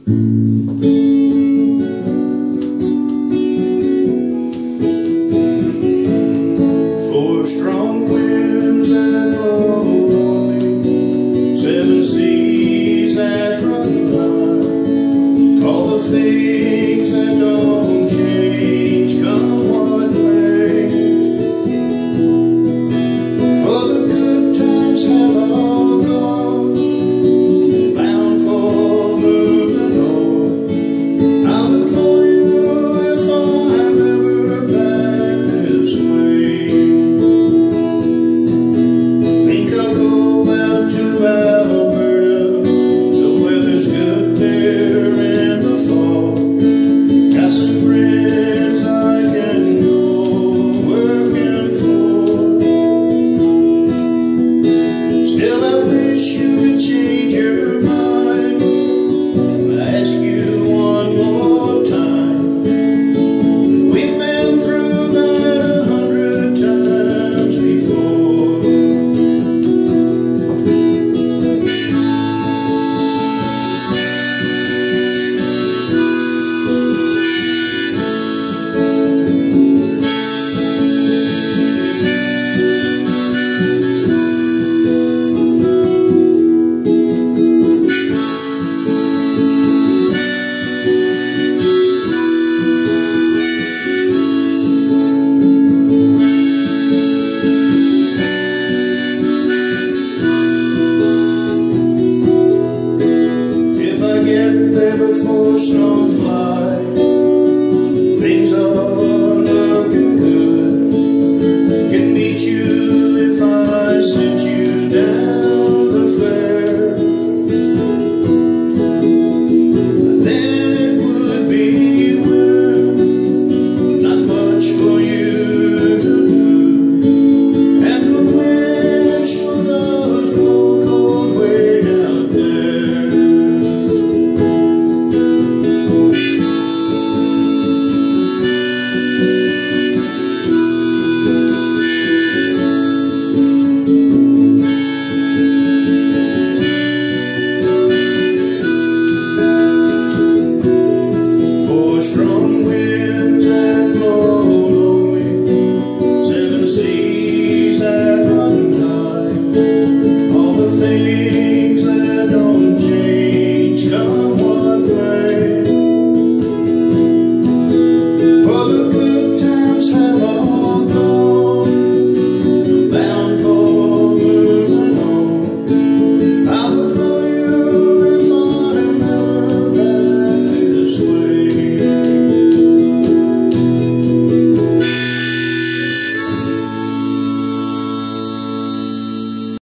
Four strong winds that blow on me, seven seas that run high, all the things that don't change come what may. For the good times have all gone, bound for moving on. I'll look for you if I'm ever back this way. Think I'll go out to Alberta, the weather's good there in the fall. Got some friends I can go working for. Still I wish you would change your mind. I ask you one more time. We've been through that 100 times before. If I get there before snow flies,